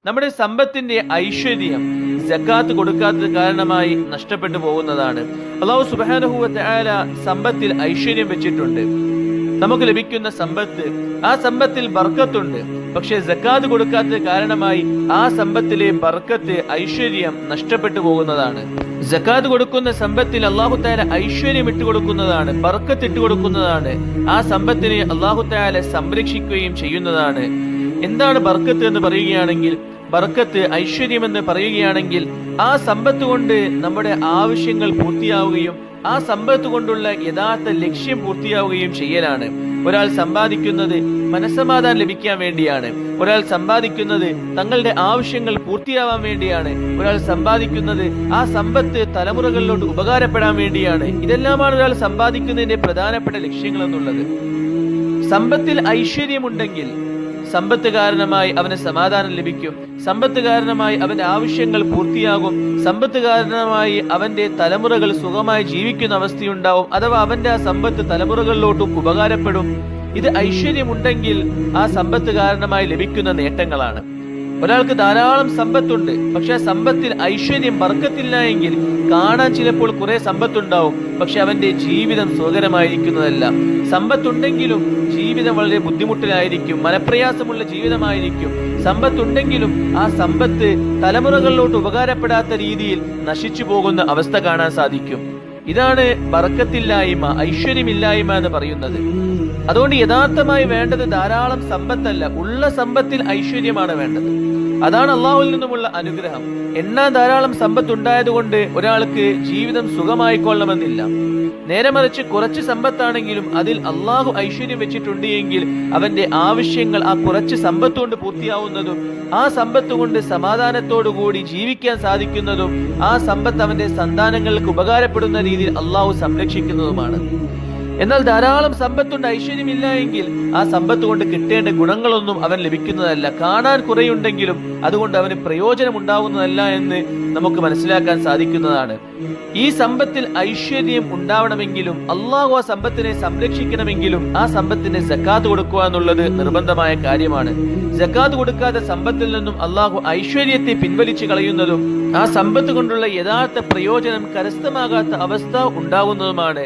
നമ്മുടെ സമ്പത്തിന്റെ ഐശ്വര്യം സക്കാത്ത് കൊടുക്കാത്തത് കാരണമായി നഷ്ടപ്പെട്ടു പോകുന്നതാണ്. അല്ലാഹു സുബ്ഹാനഹു വ തആല സമ്പത്തിൽ ഐശ്വര്യം വെച്ചിട്ടുണ്ട്. നമുക്ക് ലഭിക്കുന്ന സമ്പത്ത്, ആ സമ്പത്തിൽ ബർക്കത്തുണ്ട്. പക്ഷെ സക്കാത്ത് കൊടുക്കാത്തത് കാരണമായി ആ സമ്പത്തിലെ ബർക്കത്ത്, ഐശ്വര്യം നഷ്ടപ്പെട്ടു പോകുന്നതാണ്. സക്കാത്ത് കൊടുക്കുന്ന സമ്പത്തിൽ അല്ലാഹു തആല ഐശ്വര്യം ഇട്ട് കൊടുക്കുന്നതാണ്, ബർക്കത്ത് ഇട്ട് കൊടുക്കുന്നതാണ്. ആ സമ്പത്തിനെ അല്ലാഹു തആല സംരക്ഷിക്കുകയും ചെയ്യുന്നതാണ്. എന്താണ് ബർക്കത്ത് എന്ന് പറയുകയാണെങ്കിൽ, ബർക്കത്ത്, ഐശ്വര്യം എന്ന് പറയുകയാണെങ്കിൽ, ആ സമ്പത്ത് കൊണ്ട് നമ്മുടെ ആവശ്യങ്ങൾ പൂർത്തിയാവുകയും ആ സമ്പത്ത് കൊണ്ടുള്ള യഥാർത്ഥ ലക്ഷ്യം പൂർത്തിയാവുകയും ചെയ്യലാണ്. ഒരാൾ സമ്പാദിക്കുന്നത് മനസ്സമാധാനം ലഭിക്കാൻ വേണ്ടിയാണ്. ഒരാൾ സമ്പാദിക്കുന്നത് തങ്ങളുടെ ആവശ്യങ്ങൾ പൂർത്തിയാവാൻ വേണ്ടിയാണ്. ഒരാൾ സമ്പാദിക്കുന്നത് ആ സമ്പത്ത് തലമുറകളിലോട്ട് ഉപകാരപ്പെടാൻ വേണ്ടിയാണ്. ഇതെല്ലാമാണ് ഒരാൾ സമ്പാദിക്കുന്നതിന്റെ പ്രധാനപ്പെട്ട ലക്ഷ്യങ്ങൾ എന്നുള്ളത്. സമ്പത്തിൽ ഐശ്വര്യമുണ്ടെങ്കിൽ സമ്പത്ത് കാരണമായി അവന് സമാധാനം ലഭിക്കും. സമ്പത്ത് കാരണമായി അവന്റെ ആവശ്യങ്ങൾ പൂർത്തിയാകും. സമ്പത്ത് കാരണമായി അവന്റെ തലമുറകൾ സുഖമായി ജീവിക്കുന്ന അവസ്ഥയുണ്ടാവും. അഥവാ അവന്റെ ആ സമ്പത്ത് തലമുറകളിലോട്ടും ഉപകാരപ്പെടും. ഇത് ഐശ്വര്യമുണ്ടെങ്കിൽ ആ സമ്പത്ത് കാരണമായി ലഭിക്കുന്ന നേട്ടങ്ങളാണ്. ഒരാൾക്ക് ധാരാളം സമ്പത്തുണ്ട്, പക്ഷെ ആ സമ്പത്തിൽ ഐശ്വര്യം, ബർക്കത്തില്ല എങ്കിൽ കാണാൻ ചിലപ്പോൾ കുറെ സമ്പത്തുണ്ടാവും, പക്ഷെ അവന്റെ ജീവിതം സുഖകരമായിരിക്കുന്നതല്ല. സമ്പത്തുണ്ടെങ്കിലും ജീവിതം വളരെ ബുദ്ധിമുട്ടിലായിരിക്കും, മനപ്രയാസമുള്ള ജീവിതമായിരിക്കും. സമ്പത്തുണ്ടെങ്കിലും ആ സമ്പത്ത് തലമുറകളിലോട്ട് ഉപകാരപ്പെടാത്ത രീതിയിൽ നശിച്ചു പോകുന്ന അവസ്ഥ കാണാൻ സാധിക്കും. ഇതാണ് ബർക്കത്തില്ലായ്മ, ഐശ്വര്യമില്ലായ്മ എന്ന് പറയുന്നത്. അതുകൊണ്ട് യഥാർത്ഥമായി വേണ്ടത് ധാരാളം സമ്പത്തല്ല, ഉള്ള സമ്പത്തിൽ ഐശ്വര്യമാണ് വേണ്ടത്. അതാണ് അള്ളാഹുവിൽ നിന്നുമുള്ള അനുഗ്രഹം. എന്നാൽ ധാരാളം സമ്പത്ത് ഉണ്ടായതുകൊണ്ട് ഒരാൾക്ക് ജീവിതം സുഖമായിക്കൊള്ളണമെന്നില്ല. നേരെ മറിച്ച് കുറച്ച് സമ്പത്താണെങ്കിലും അതിൽ അള്ളാഹു ഐശ്വര്യം വെച്ചിട്ടുണ്ട് എങ്കിൽ അവന്റെ ആവശ്യങ്ങൾ ആ കുറച്ച് സമ്പത്ത് കൊണ്ട് പൂർത്തിയാവുന്നതും ആ സമ്പത്ത് കൊണ്ട് സമാധാനത്തോടുകൂടി ജീവിക്കാൻ സാധിക്കുന്നതും ആ സമ്പത്ത് അവന്റെ സന്താനങ്ങൾക്ക് ഉപകാരപ്പെടുന്ന രീതിയിൽ അള്ളാഹു സംരക്ഷിക്കുന്നതുമാണ്. എന്നാൽ ധാരാളം സമ്പത്തുണ്ട്, ഐശ്വര്യമില്ല എങ്കിൽ ആ സമ്പത്ത് കൊണ്ട് കിട്ടേണ്ട ഗുണങ്ങളൊന്നും അവൻ ലഭിക്കുന്നതല്ല. കാണാൻ കുറയുണ്ടെങ്കിലും അതുകൊണ്ട് അവന് പ്രയോജനം ഉണ്ടാവുന്നതല്ല എന്ന് നമുക്ക് മനസ്സിലാക്കാൻ സാധിക്കുന്നതാണ്. ഈ സമ്പത്തിൽ ഐശ്വര്യം ഉണ്ടാവണമെങ്കിലും അള്ളാഹു ആ സമ്പത്തിനെ സംരക്ഷിക്കണമെങ്കിലും ആ സമ്പത്തിന് സക്കാത്ത് കൊടുക്കുക എന്നുള്ളത് നിർബന്ധമായ കാര്യമാണ്. സക്കാത്ത് കൊടുക്കാതെ സമ്പത്തിൽ നിന്നും അള്ളാഹു ഐശ്വര്യത്തെ പിൻവലിച്ചു കളയുന്നതും ആ സമ്പത്ത് കൊണ്ടുള്ള യഥാർത്ഥ പ്രയോജനം കരസ്ഥമാകാത്ത അവസ്ഥ ഉണ്ടാകുന്നതുമാണ്.